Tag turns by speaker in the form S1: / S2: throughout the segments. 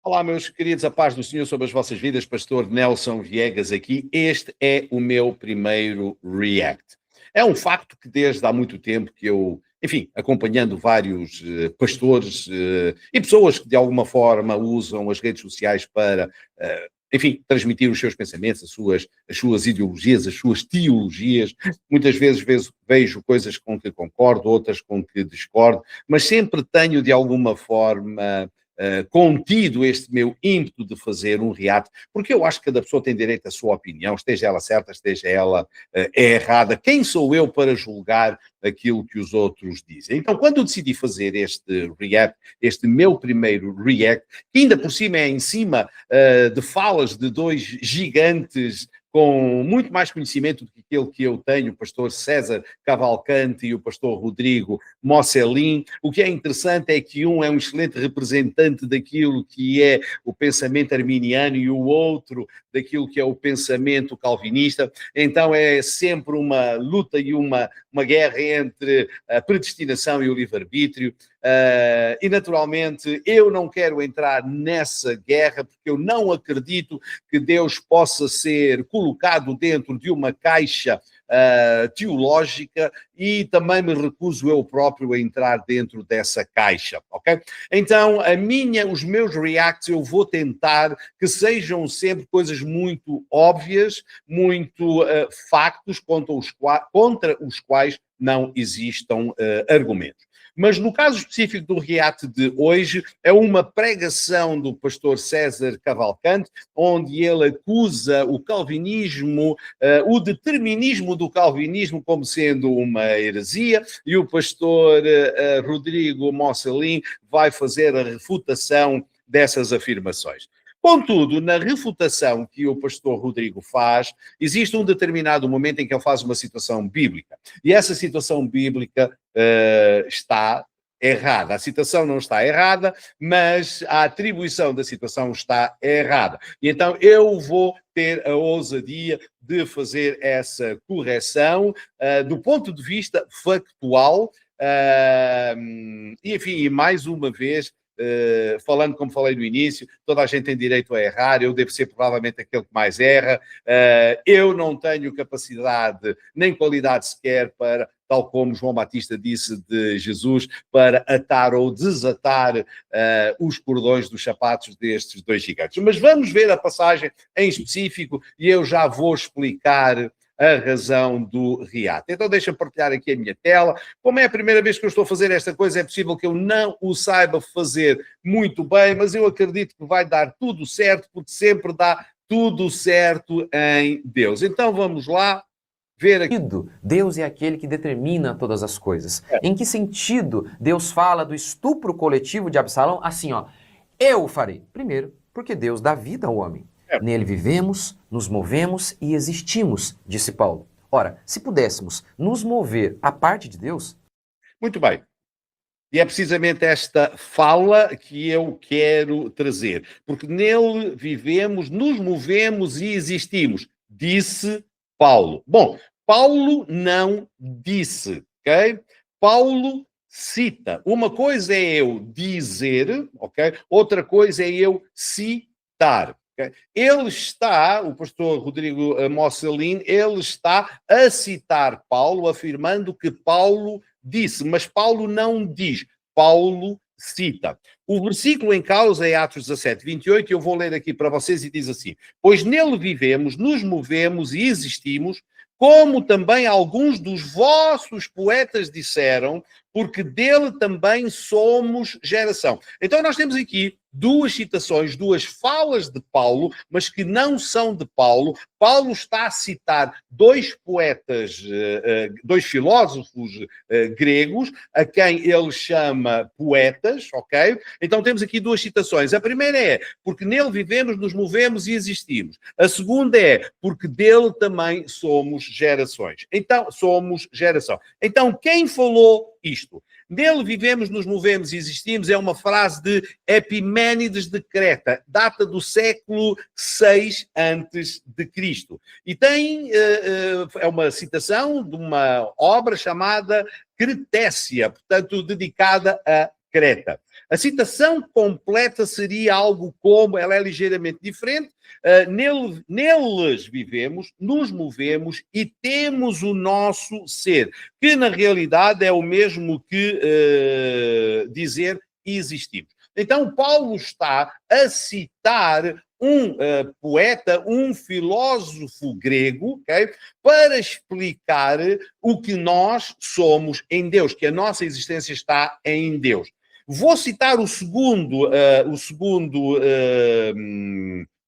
S1: Olá, meus queridos, a paz do Senhor sobre as vossas vidas, pastor Nelson Viegas aqui. Este é o meu primeiro React. É um facto que desde há muito tempo que eu, enfim, acompanhando vários pastores e pessoas que de alguma forma usam as redes sociais para, enfim, transmitir os seus pensamentos, as suas ideologias, as suas teologias. Muitas vezes vejo coisas com que concordo, outras com que discordo, mas sempre tenho de alguma forma contido este meu ímpeto de fazer um reato, porque eu acho que cada pessoa tem direito à sua opinião, esteja ela certa, esteja ela errada. Quem sou eu para julgar aquilo que os outros dizem? Então, quando eu decidi fazer este react, este meu primeiro react, que ainda por cima é em cima de falas de dois gigantes com muito mais conhecimento do que aquele que eu tenho, o pastor César Cavalcante e o pastor Rodrigo Mocelin. O que é interessante é que um é um excelente representante daquilo que é o pensamento arminiano e o outro daquilo que é o pensamento calvinista. Então é sempre uma luta e uma guerra entre a predestinação e o livre-arbítrio. E naturalmente eu não quero entrar nessa guerra porque eu não acredito que Deus possa ser colocado dentro de uma caixa teológica, e também me recuso eu próprio a entrar dentro dessa caixa, ok? Então, os meus reacts eu vou tentar que sejam sempre coisas muito óbvias, muito factos contra os quais não existam argumentos. Mas no caso específico do react de hoje, é uma pregação do pastor César Cavalcante, onde ele acusa o calvinismo, o determinismo do calvinismo como sendo uma heresia, e o pastor Rodrigo Mocelin vai fazer a refutação dessas afirmações. Contudo, na refutação que o pastor Rodrigo faz, existe um determinado momento em que ele faz uma situação bíblica. E essa situação bíblica está errada. A citação não está errada, mas a atribuição da situação está errada. E então eu vou ter a ousadia de fazer essa correção do ponto de vista factual. E, enfim, mais uma vez, falando como falei no início, toda a gente tem direito a errar, eu devo ser provavelmente aquele que mais erra, eu não tenho capacidade nem qualidade sequer para, tal como João Batista disse de Jesus, para atar ou desatar os cordões dos sapatos destes dois gigantes. Mas vamos ver a passagem em específico e eu já vou explicar a razão do reato. Então deixa-me partilhar aqui a minha tela. Como é a primeira vez que eu estou a fazer esta coisa, é possível que eu não o saiba fazer muito bem, mas eu acredito que vai dar tudo certo, porque sempre dá tudo certo em Deus. Então vamos lá ver aqui.
S2: Deus é aquele que determina todas as coisas. Em que sentido Deus fala do estupro coletivo de Absalão assim, ó, eu o farei? Primeiro, porque Deus dá vida ao homem. Nele vivemos, nos movemos e existimos, disse Paulo. Ora, se pudéssemos nos mover à parte de Deus...
S1: Muito bem. E é precisamente esta fala que eu quero trazer. Porque nele vivemos, nos movemos e existimos, disse Paulo. Bom, Paulo não disse, ok? Paulo cita. Uma coisa é eu dizer, ok? Outra coisa é eu citar. Ele está, o pastor Rodrigo Mocelin, ele está a citar Paulo, afirmando que Paulo disse, mas Paulo não diz, Paulo cita. O versículo em causa é Atos 17, 28, e eu vou ler aqui para vocês e diz assim: pois nele vivemos, nos movemos e existimos, como também alguns dos vossos poetas disseram, porque dele também somos geração. Então nós temos aqui duas citações, duas falas de Paulo, mas que não são de Paulo. Paulo está a citar dois poetas, dois filósofos gregos, a quem ele chama poetas, ok? Então temos aqui duas citações. A primeira é, porque nele vivemos, nos movemos e existimos. A segunda é, porque dele também somos gerações. Então, somos geração. Então, quem falou isto? Nele vivemos, nos movemos e existimos é uma frase de Epimênides de Creta, data do século VI antes de Cristo. E tem, é uma citação de uma obra chamada Cretécia, portanto, dedicada a Creta. A citação completa seria algo como, ela é ligeiramente diferente, neles vivemos, nos movemos e temos o nosso ser, que na realidade é o mesmo que dizer existimos. Então, Paulo está a citar um poeta, um filósofo grego, okay, para explicar o que nós somos em Deus, que a nossa existência está em Deus. Vou citar o segundo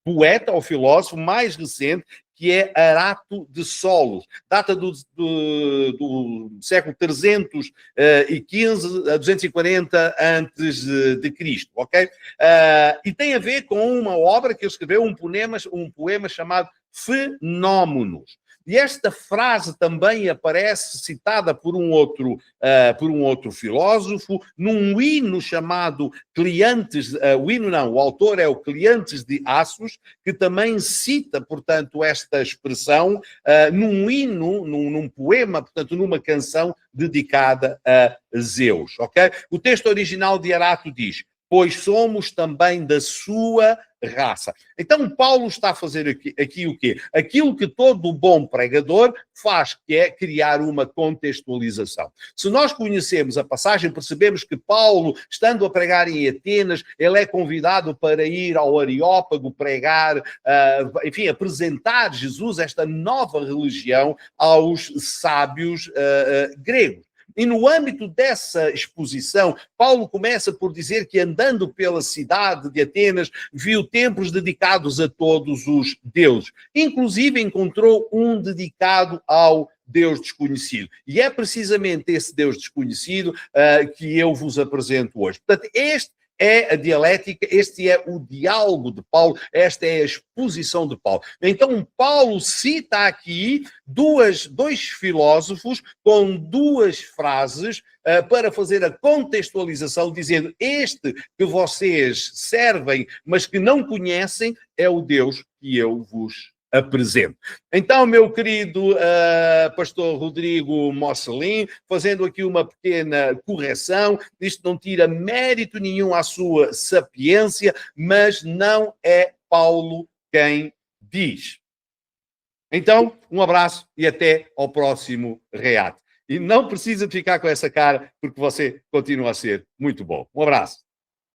S1: poeta ou filósofo mais recente, que é Arato de Solos. Data do século 315 a 240 antes de Cristo, ok? E tem a ver com uma obra que ele escreveu, um poema chamado Fenómenos. E esta frase também aparece citada por um outro filósofo, num hino chamado Clientes, o autor é o Clientes de Assos, que também cita, portanto, esta expressão num hino, num poema, portanto, numa canção dedicada a Zeus, ok? O texto original de Arato diz: pois somos também da sua raça. Então, Paulo está a fazer aqui o quê? Aquilo que todo bom pregador faz, que é criar uma contextualização. Se nós conhecemos a passagem, percebemos que Paulo, estando a pregar em Atenas, ele é convidado para ir ao Areópago pregar, enfim, apresentar Jesus, esta nova religião, aos sábios gregos. E no âmbito dessa exposição, Paulo começa por dizer que andando pela cidade de Atenas, viu templos dedicados a todos os deuses. Inclusive encontrou um dedicado ao Deus desconhecido. E é precisamente esse Deus desconhecido que eu vos apresento hoje. Portanto, este é a dialética, este é o diálogo de Paulo, esta é a exposição de Paulo. Então, Paulo cita aqui dois filósofos com duas frases para fazer a contextualização, dizendo: este que vocês servem, mas que não conhecem, é o Deus que eu vos apresento. Então, meu querido pastor Rodrigo Mosselin, fazendo aqui uma pequena correção, isto não tira mérito nenhum à sua sapiência, mas não é Paulo quem diz. Então, um abraço e até ao próximo reato. E não precisa ficar com essa cara, porque você continua a ser muito bom. Um abraço.